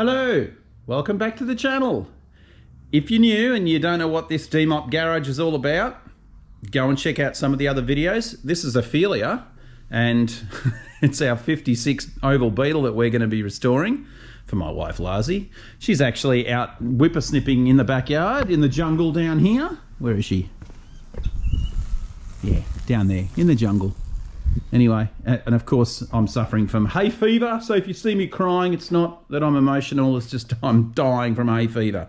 Hello, welcome back to the channel. If you're new and you don't know what this D-Mop garage is all about, go and check out some of the other videos. This is Ophelia, and it's our 56 oval beetle that we're going to be restoring for my wife Larzy. She's actually out whippersnipping in the backyard, in the jungle down here. Where is she? Yeah, down there, in the jungle. Anyway, and of course I'm suffering from hay fever, so if you see me crying, it's not that I'm emotional, it's just I'm dying from hay fever.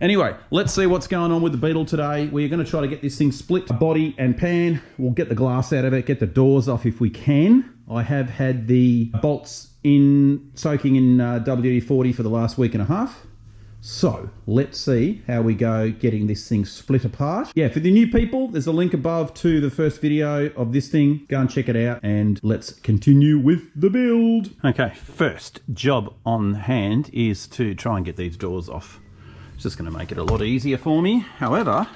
Anyway, let's see what's going on with the beetle today. We're going to try to get this thing split, body and pan. We'll get the glass out of it, get the doors off if we can. I have had the bolts soaking in WD-40 for the last week and a half. So let's see how we go getting this thing split apart. Yeah, for the new people, there's a link above to the first video of this thing. Go and check it out and let's continue with the build. Okay, first job on hand is to try and get these doors off. It's just going to make it a lot easier for me. However,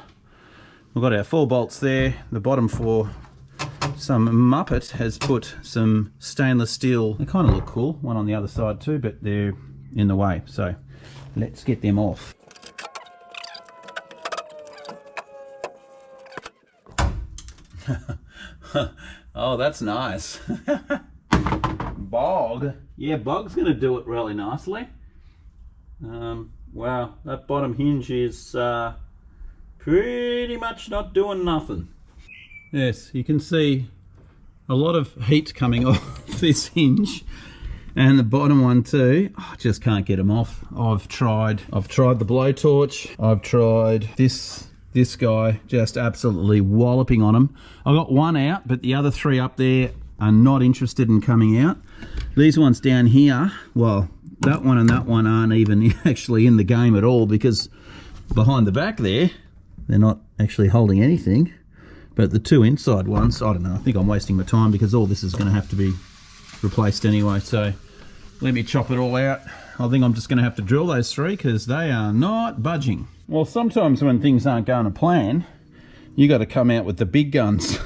we've got our 4 bolts there. The bottom 4, some muppet has put some stainless steel. They kind of look cool. One on the other side too, but they're in the way. So let's get them off. Oh, that's nice. Bog. Yeah, Bog's going to do it really nicely. Wow, that bottom hinge is pretty much not doing nothing. Yes, you can see a lot of heat coming off this hinge. And the bottom one too. I just can't get them off. I've tried the blowtorch. I've tried this guy, just absolutely walloping on them. I got one out, but the other 3 up there are not interested in coming out. These ones down here, well, that one and that one aren't even actually in the game at all, because behind the back there, they're not actually holding anything. But the 2 inside ones, I don't know, I think I'm wasting my time because all this is going to have to be replaced anyway, so let me chop it all out. I think I'm just going to have to drill those 3 because they are not budging. Well, sometimes when things aren't going to plan, you got to come out with the big guns.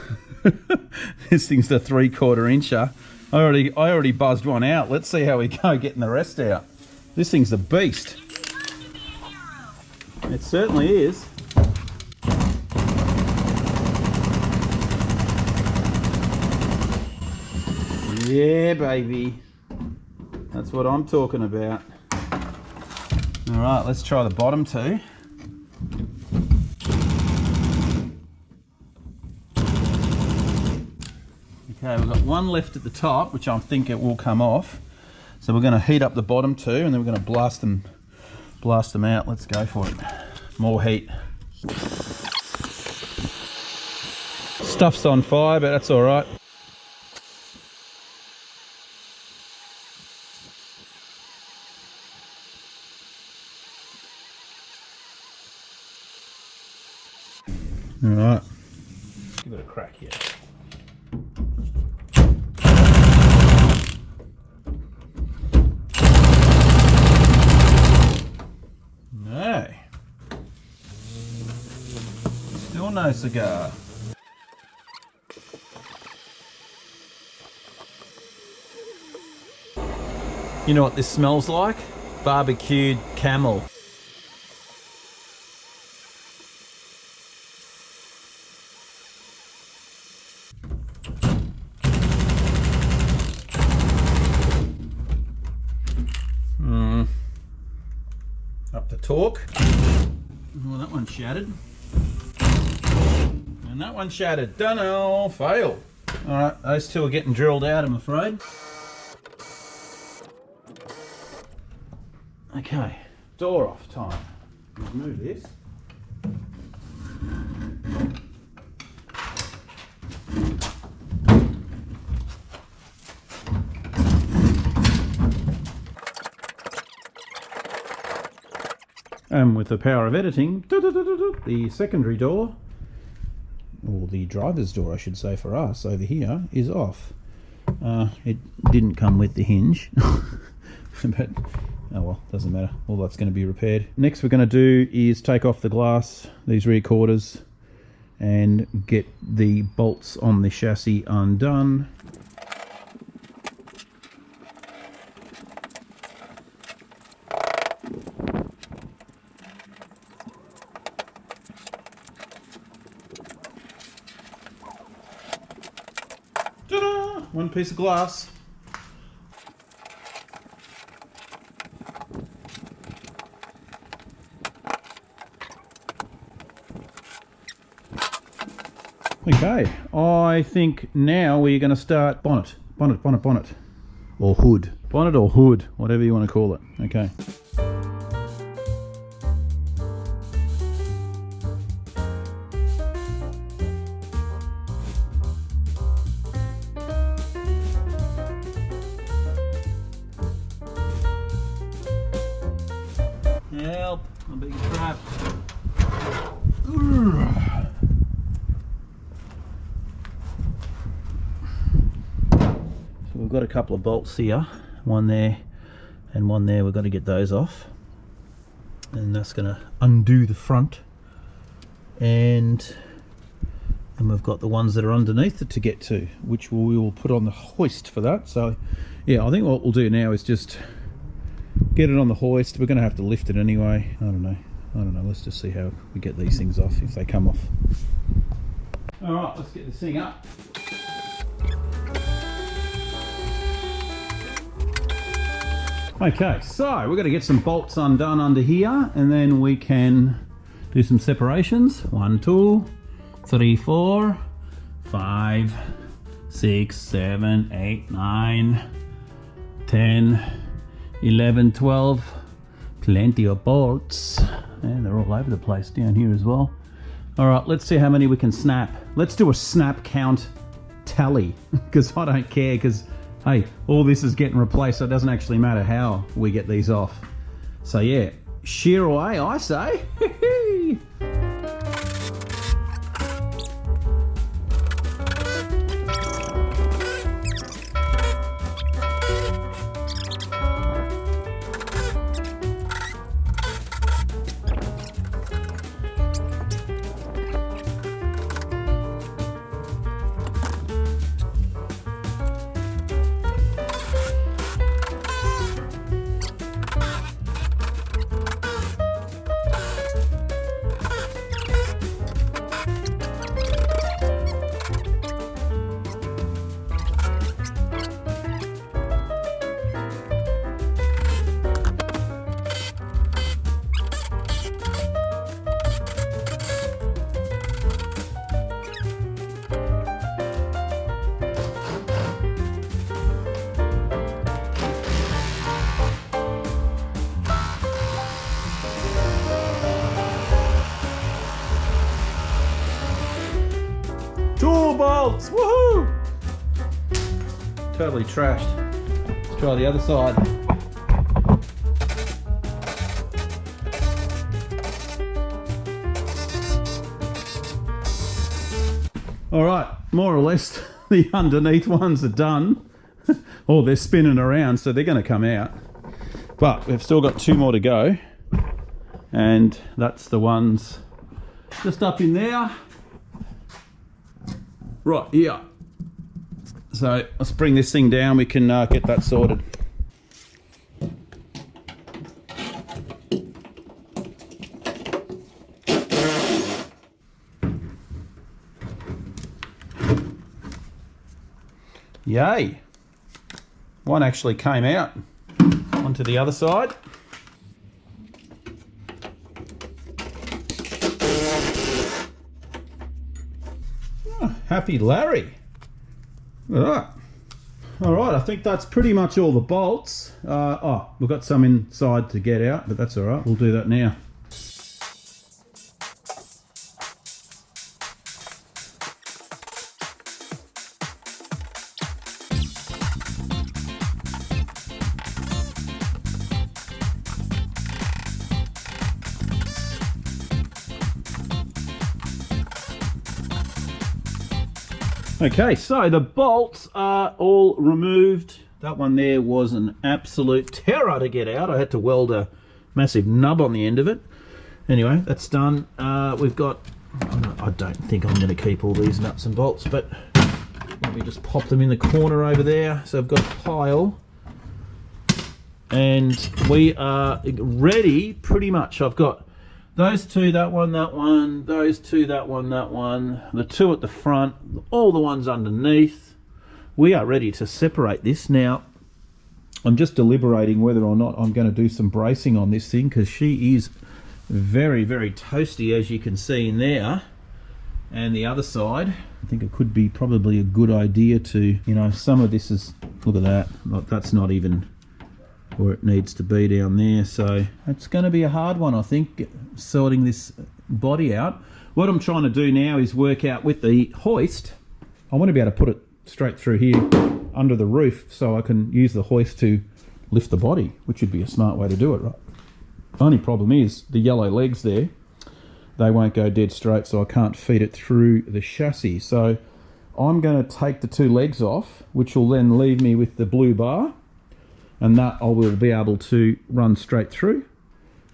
This thing's the 3/4 incher. I already buzzed one out. Let's see how we go getting the rest out. This thing's a beast. It certainly is. Yeah, baby. That's what I'm talking about. All right, let's try the bottom 2. Okay, we've got one left at the top, which I think it will come off. So we're going to heat up the bottom 2, and then we're going to blast them out. Let's go for it. More heat. Stuff's on fire, but that's all right. All right, give it a crack here. No, still no cigar. You know what this smells like? Barbecued camel. Up the torque. Well, that one shattered. And that one shattered. Dunno, fail. Alright, those 2 are getting drilled out, I'm afraid. Okay, door off time. Remove this. And with the power of editing, the secondary door, or the driver's door I should say for us over here, is off. It didn't come with the hinge, but oh well, doesn't matter. All that's going to be repaired. Next we're going to do is take off the glass, these rear quarters, and get the bolts on the chassis undone. one piece of glass. Okay, I think now we're going to start bonnet, or hood. Bonnet or hood, whatever you want to call it. Okay. Help, I'm being trapped. So we've got a couple of bolts here, one there and one there. We've got to get those off, and that's going to undo the front, and we've got the ones that are underneath it to get to, which we will put on the hoist for that. So yeah, I think what we'll do now is just get it on the hoist. We're going to have to lift it anyway. I don't know, let's just see how we get these things off, if they come off. Alright, let's get this thing up. Okay, so we're going to get some bolts undone under here, and then we can do some separations. 1, 2, 3, 4, 5, 6, 7, 8, 9, 10, 11, 12. Plenty of bolts, and they're all over the place down here as well. All right, let's see how many we can snap. Let's do a snap count tally, because I don't care, because hey, all this is getting replaced, so it doesn't actually matter how we get these off. So yeah, shear away, I say. Tool bolts, woohoo! Totally trashed. Let's try the other side. All right, more or less the underneath ones are done. Or they're spinning around, so they're going to come out. But we've still got 2 more to go. And that's the ones just up in there. Right, here. So let's bring this thing down, we can get that sorted. Yay! One actually came out onto the other side. Happy Larry. Alright, I think that's pretty much all the bolts. Oh, we've got some inside to get out, but that's alright, we'll do that now. Okay, so the bolts are all removed. That one there was an absolute terror to get out. I had to weld a massive nub on the end of it. Anyway, that's done. We've got, I don't think I'm going to keep all these nuts and bolts, but let me just pop them in the corner over there. So I've got a pile, and we are ready pretty much. I've got those 2, that one, those 2, that one, the 2 at the front, all the ones underneath. we are ready to separate this. Now, I'm just deliberating whether or not I'm going to do some bracing on this thing, because she is very, very toasty, as you can see in there. And the other side, I think it could be probably a good idea to, you know, some of this is, look at that, that's not even where it needs to be down there. So it's going to be a hard one, I think, sorting this body out. What I'm trying to do now is work out with the hoist. I want to be able to put it straight through here under the roof so I can use the hoist to lift the body, which would be a smart way to do it, right? Only problem is the yellow legs there, they won't go dead straight, so I can't feed it through the chassis. So I'm going to take the two legs off, which will then leave me with the blue bar, and that I will be able to run straight through,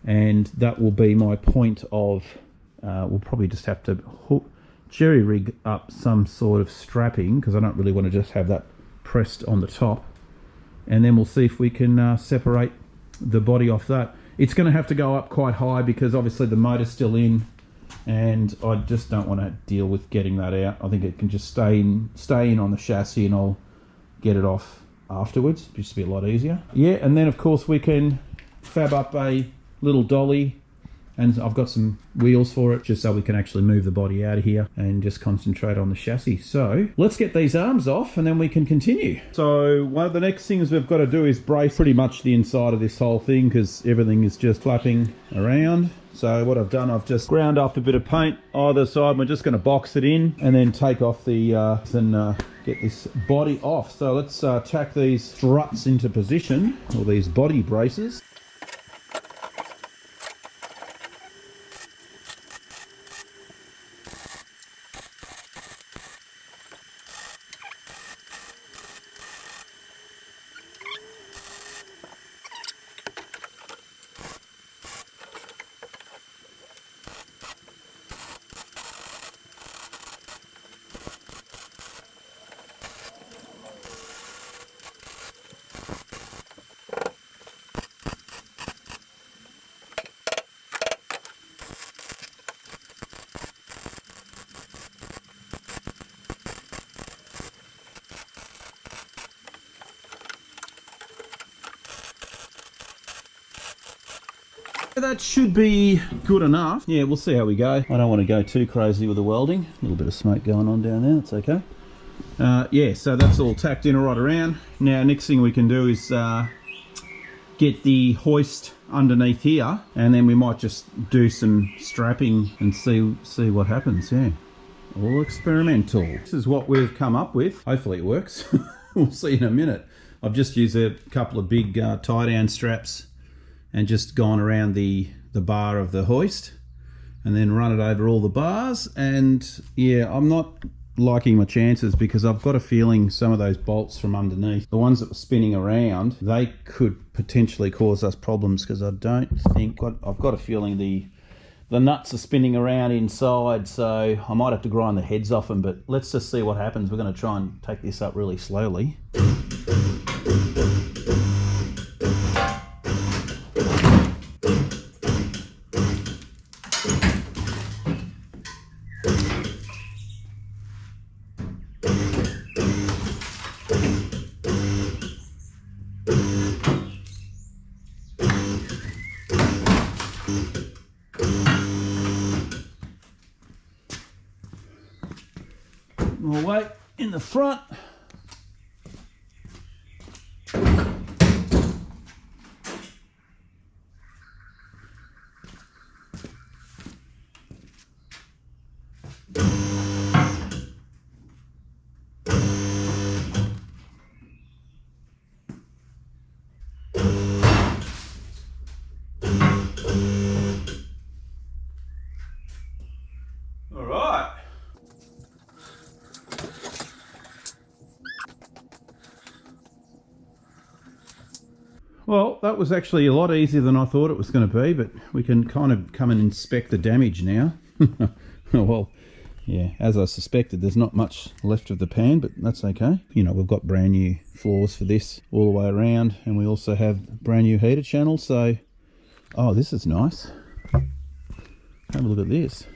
and that will be my point of, we'll probably just have to jerry rig up some sort of strapping, because I don't really want to just have that pressed on the top, and then we'll see if we can separate the body off that. It's going to have to go up quite high because obviously the motor's still in, and I just don't want to deal with getting that out. I think it can just stay in on the chassis, and I'll get it off afterwards. Just to be a lot easier. Yeah, and then of course we can fab up a little dolly, and I've got some wheels for it just so we can actually move the body out of here and just concentrate on the chassis. So let's get these arms off and then we can continue. So one of the next things we've got to do is brace pretty much the inside of this whole thing, because everything is just flapping around. So what I've done, I've just ground up a bit of paint either side. We're just going to box it in and then take off the get this body off. So let's tack these struts into position, or these body braces. That should be good enough. Yeah, we'll see how we go. I don't want to go too crazy with the welding. A little bit of smoke going on down there, that's okay. Yeah, so that's all tacked in right around. Now, next thing we can do is get the hoist underneath here, and then we might just do some strapping and see what happens. Yeah, all experimental. This is what we've come up with. Hopefully it works. We'll see in a minute. I've just used a couple of big tie-down straps and just gone around the bar of the hoist and then run it over all the bars. And yeah, I'm not liking my chances because I've got a feeling some of those bolts from underneath, the ones that were spinning around, they could potentially cause us problems, because I don't think, I've got a feeling the nuts are spinning around inside, so I might have to grind the heads off them. But let's just see what happens. We're going to try and take this up really slowly. More weight in the front. All right. Well, that was actually a lot easier than I thought it was going to be, but we can kind of come and inspect the damage now. Well, yeah, as I suspected, there's not much left of the pan, but that's okay. You know, we've got brand new floors for this all the way around, and we also have brand new heater channels, so... Oh, this is nice. Have a look at this.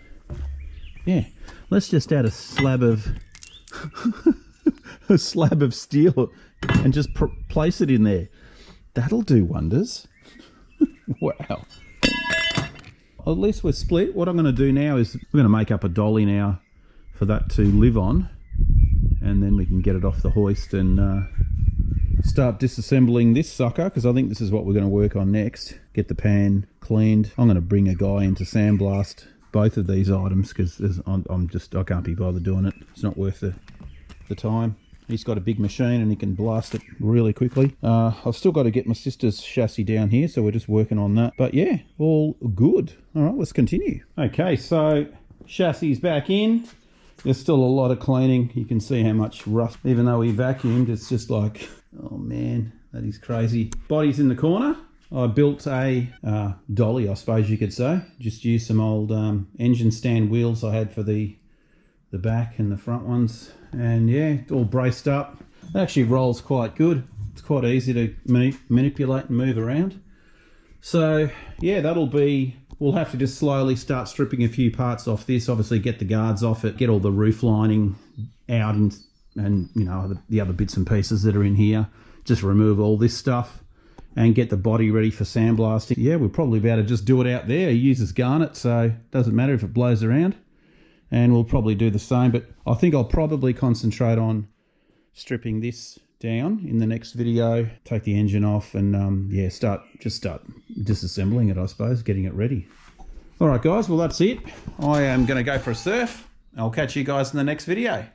Yeah, let's just add a slab of a slab of steel and just place it in there. That'll do wonders. Wow. At least we're split. What I'm going to do now is we're going to make up a dolly now for that to live on, and then we can get it off the hoist and start disassembling this sucker, because I think this is what we're going to work on next. Get the pan cleaned. I'm going to bring a guy in to sandblast both of these items, because I can't be bothered doing it. It's not worth the time. He's got a big machine and he can blast it really quickly. I've still got to get my sister's chassis down here, so we're just working on that. But yeah, all good. All right, let's continue. Okay, so chassis back in. There's still a lot of cleaning. You can see how much rust, even though we vacuumed, it's just like, oh man, that is crazy. Body's in the corner. I built a dolly, I suppose you could say. Just used some old engine stand wheels I had for the back and the front ones. And yeah, all braced up. It actually rolls quite good. It's quite easy to manipulate and move around. So yeah, that'll be, we'll have to just slowly start stripping a few parts off this. Obviously get the guards off it, get all the roof lining out, and you know, the other bits and pieces that are in here. Just remove all this stuff and get the body ready for sandblasting. Yeah, we'll probably be able to just do it out there. He uses garnet, so it doesn't matter if it blows around. And we'll probably do the same, but I think I'll probably concentrate on stripping this down in the next video, take the engine off, and yeah, start disassembling it, I suppose, getting it ready. All right, guys, well, that's it. I am going to go for a surf. I'll catch you guys in the next video.